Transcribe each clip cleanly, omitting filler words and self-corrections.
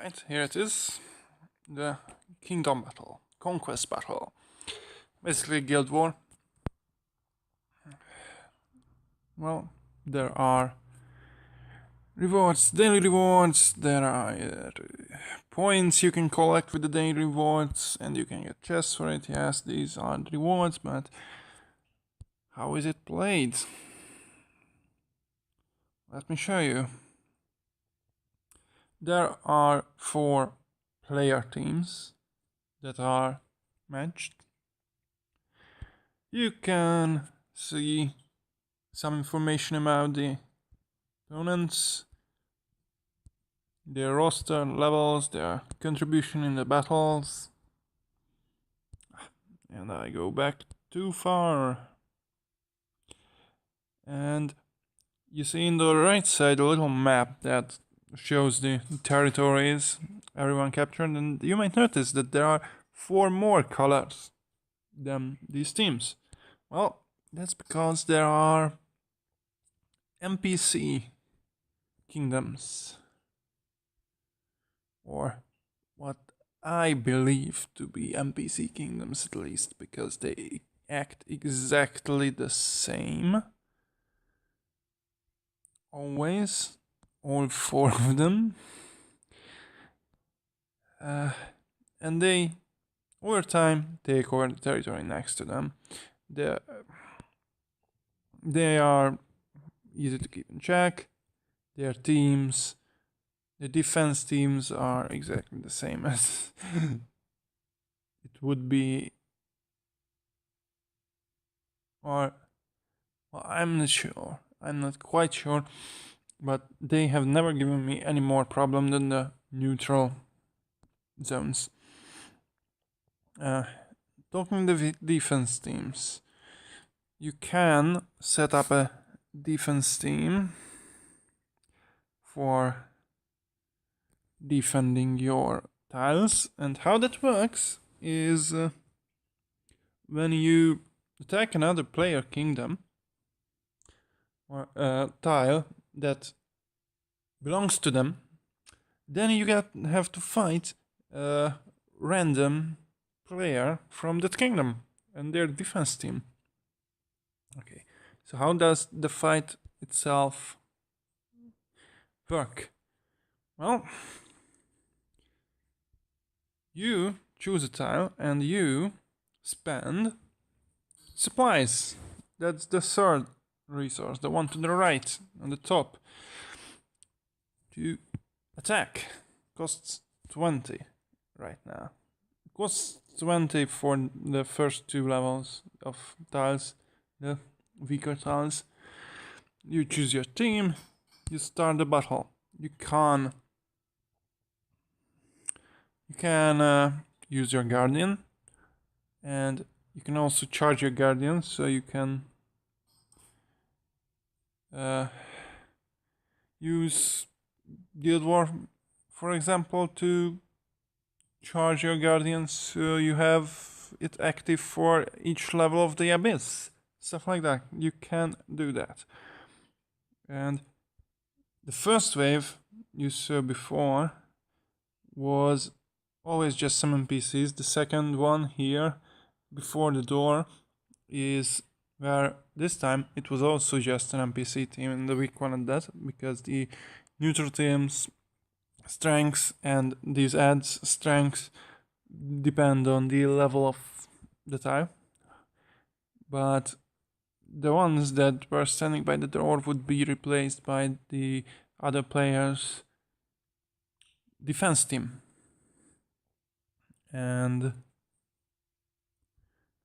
Alright, here it is. The Kingdom Battle. Conquest Battle. Basically Guild War. Well, there are rewards, daily rewards, there are points you can collect with the daily rewards, and you can get chests for it. Yes, these are the rewards, but how is it played? Let me show you. There are 4 player teams that are matched. You can see some information about the opponents, their roster levels, their contribution in the battles. And I go back too far. And you see in the right side a little map that shows the territories everyone captured, and you might notice that there are 4 more colors than these teams. Well, that's because there are NPC kingdoms, or what I believe to be NPC kingdoms, at least, because they act exactly the same. Always, all 4 of them. And they, over time, take over the territory next to them. They are easy to keep in check. Their teams, the defense teams are exactly the same as it would be. Or, well, I'm not sure. I'm not quite sure. But they have never given me any more problem than the neutral zones. Talking the defense teams, you can set up a defense team for defending your tiles, and how that works is when you attack another player kingdom or a tile that belongs to them, then you have to fight a random player from that kingdom and their defense team. Okay, so how does the fight itself work? Well, you choose a tile and you spend supplies. That's the third resource, the one to the right on the top. To attack costs 20 right now. It costs 20 for the first 2 levels of tiles, the weaker tiles. You choose your team, you start the battle. You can use your guardian, and you can also charge your guardian, so you can use Guild War, for example, to charge your guardian, so you have it active for each level of the abyss. Stuff like that. You can do that. And the first wave you saw before was always just some NPCs. The second one here, before the door, is where this time it was also just an NPC team, and the weak one at that, because the neutral team's strengths and these adds strengths depend on the level of the tile. But the ones that were standing by the door would be replaced by the other player's defense team. And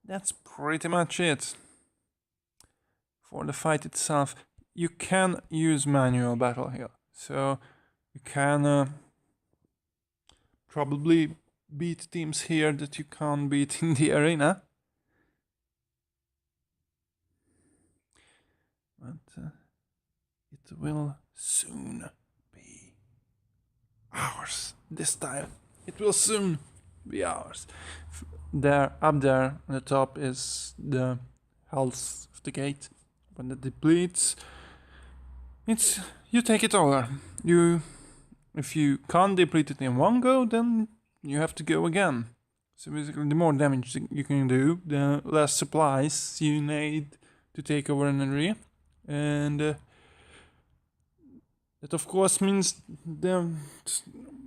that's pretty much it. For the fight itself, you can use manual battle here. So you can probably beat teams here that you can't beat in the arena. But it will soon be ours. This time it will soon be ours. There, up there on the top, is the health of the gate. When it depletes, you take it over. You if you can't deplete it in one go, then you have to go again. So basically, the more damage you can do, the less supplies you need to take over an area. And that of course means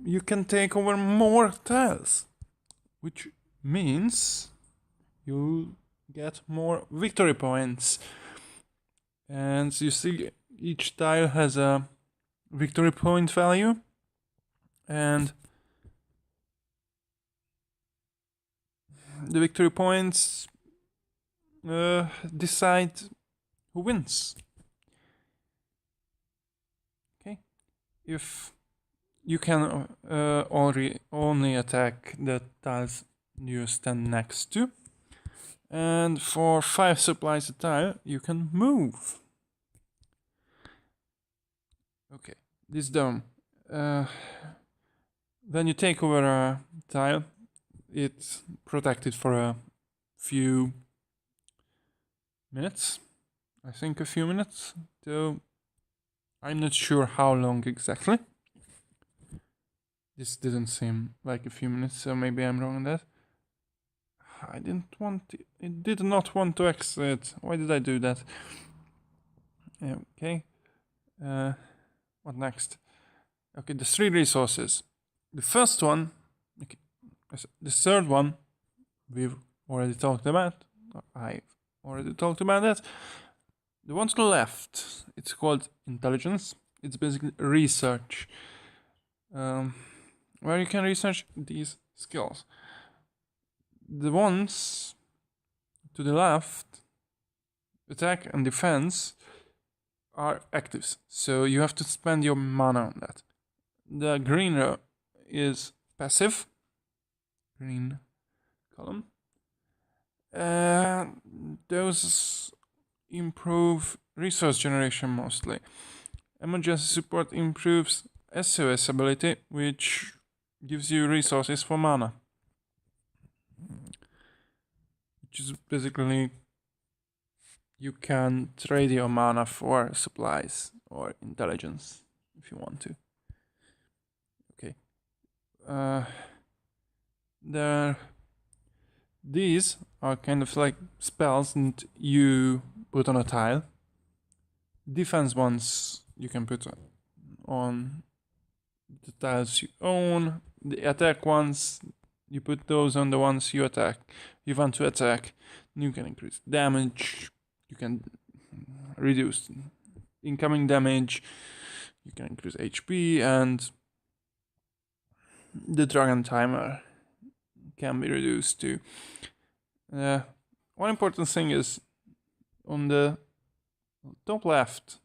you can take over more tiles, which means you get more victory points. And you see each tile has a victory point value, and the victory points decide who wins. Okay, if you can only attack the tiles you stand next to, and for 5 supplies a tile you can move. Okay, this dome. When you take over a tile, it's protected for a few minutes. I think a few minutes, though I'm not sure how long exactly. This didn't seem like a few minutes, so maybe I'm wrong on that. I didn't want to, it did not want to exit. Why did I do that? Okay. What next? Okay, the 3 resources. The first one, okay, the third one, we've already talked about. I've already talked about that. The one to the left, it's called intelligence. It's basically research, where you can research these skills. The ones to the left, attack and defense, are actives, so you have to spend your mana on that. The green row is passive, green column. Those improve resource generation mostly. Emergency support improves SOS ability, which gives you resources for mana, which is basically you can trade your mana for supplies or intelligence if you want to. Okay. These are kind of like spells that you put on a tile. Defense ones you can put on the tiles you own. The attack ones, you put those on the ones you want to attack. You can increase damage. You can reduce incoming damage. You can increase HP, and the dragon timer can be reduced too. One important thing is on the top left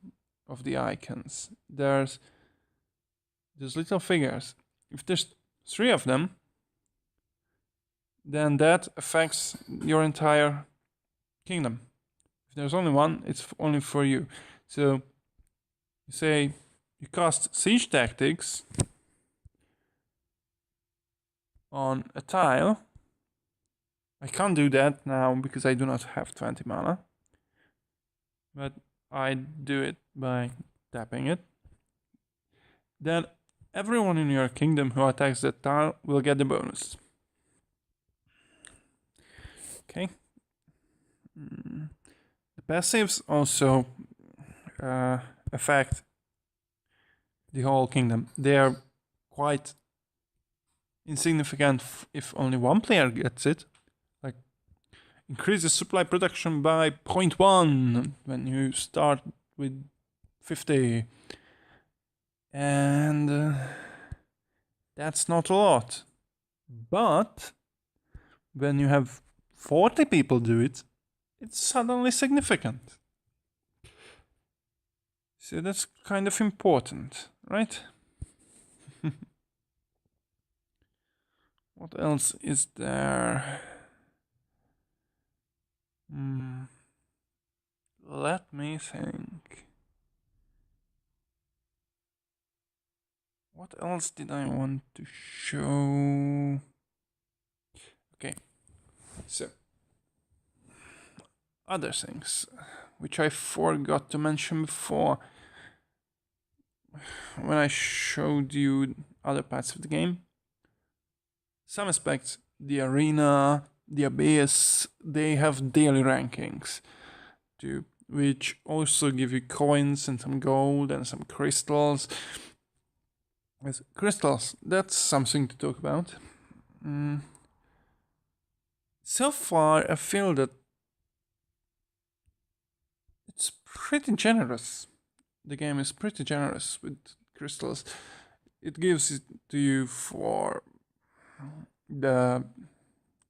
of the icons, there's these little figures. If there's 3 of them, then that affects your entire kingdom. If there's only one, it's only for you. So you say you cast siege tactics on a tile. I can't do that now because I do not have 20 mana, but I do it by tapping it. Then everyone in your kingdom who attacks that tile will get the bonus. Okay. The passives also affect the whole kingdom. They are quite insignificant if only one player gets it. Like, increases supply production by 0.1 when you start with 50. And that's not a lot. But when you have 40 people do it, it's suddenly significant. So that's kind of important, right? What else is there? Let me think. What else did I want to show? Okay, so other things which I forgot to mention before. when I showed you other parts of the game, some aspects, the arena, the abyss, they have daily rankings too, which also give you coins and some gold and some crystals. As crystals, that's something to talk about. So far, I feel that it's pretty generous. The game is pretty generous with crystals. It gives it to you for the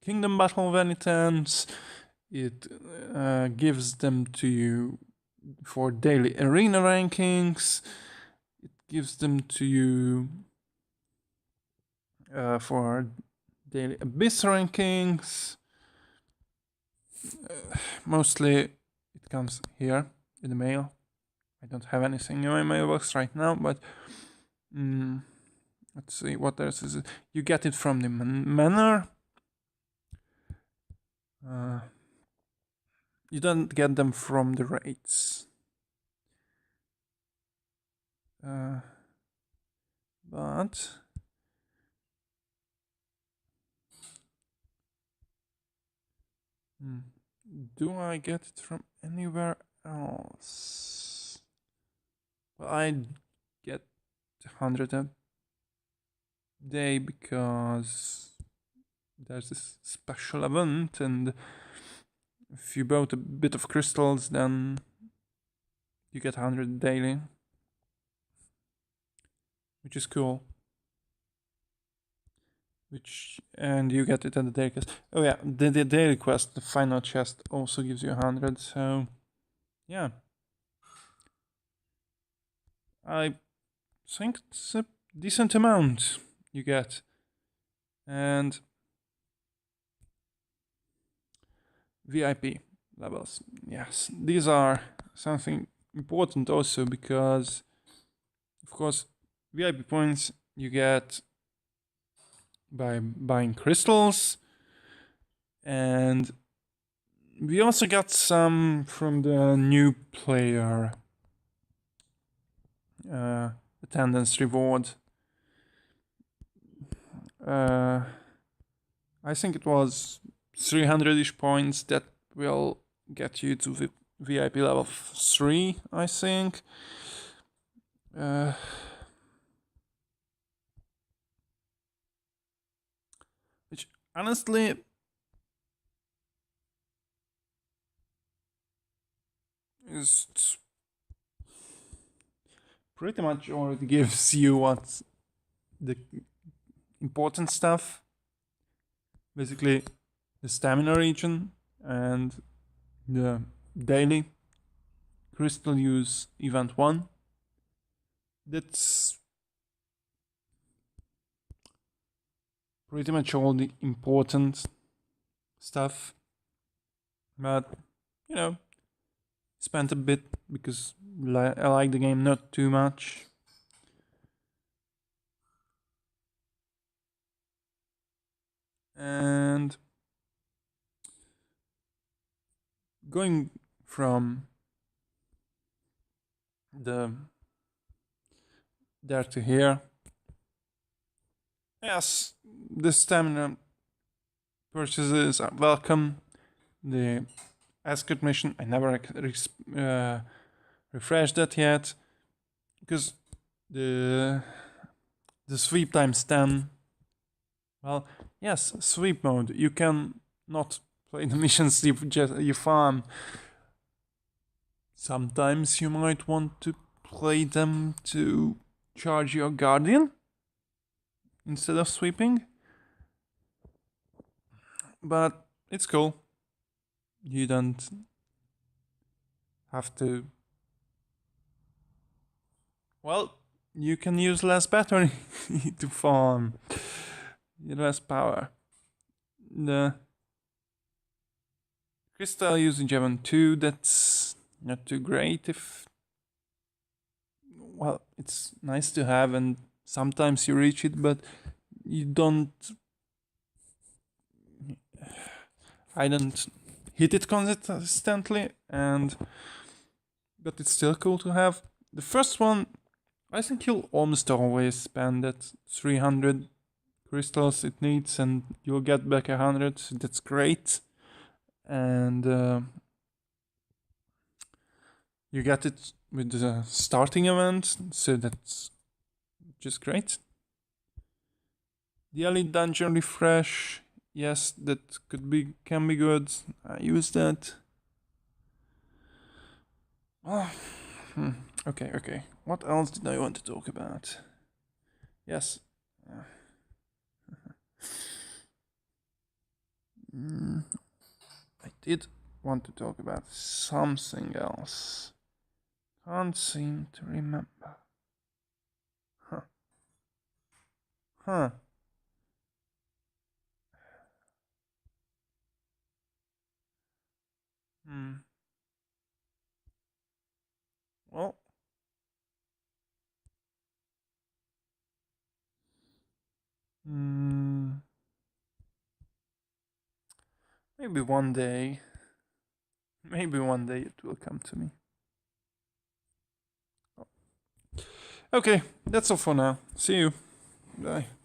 kingdom battle when it ends. It gives them to you for daily arena rankings. It gives them to you for daily abyss rankings. Mostly it comes here in the mail. I don't have anything in my mailbox right now, but let's see what else is it. You get it from the manor. You don't get them from the raids. But do I get it from anywhere else? Well, I get 100 a day because there's this special event, and if you bought a bit of crystals, then you get 100 daily, which is cool. And you get it at the daily quest. Oh yeah, the daily quest, the final chest, also gives you 100. So yeah, I think it's a decent amount you get. And VIP levels, yes, these are something important also, because of course VIP points you get by buying crystals, and we also got some from the new player attendance reward. I think it was 300-ish points that will get you to VIP level 3, I think. Which honestly is pretty much already gives you what's the important stuff. Basically, the stamina region and the daily crystal use event 1. That's pretty much all the important stuff. But, you know, spent a bit because I like the game not too much. And going from there to here, yes, the stamina purchases are welcome. The escort mission, I never refreshed that yet, because the sweep times 10. Well, yes, sweep mode. You can not play the missions you farm. Sometimes you might want to play them to charge your guardian instead of sweeping. But it's cool. You don't have to. Well, you can use less battery to farm. Less power. The crystal usage event 2, that's not too great. Well, it's nice to have, and sometimes you reach it, but you don't. I don't hit it consistently, but it's still cool to have. The first one I think you'll almost always spend that 300 crystals it needs and you'll get back 100. So that's great. And you get it with the starting event, so that's just great. The elite dungeon refresh, yes, that can be good. I use that. Oh, okay. What else did I want to talk about? Yes. I did want to talk about something else. Can't seem to remember. Huh. Well. Maybe one day. Maybe one day it will come to me. Okay, that's all for now. See you. Bye.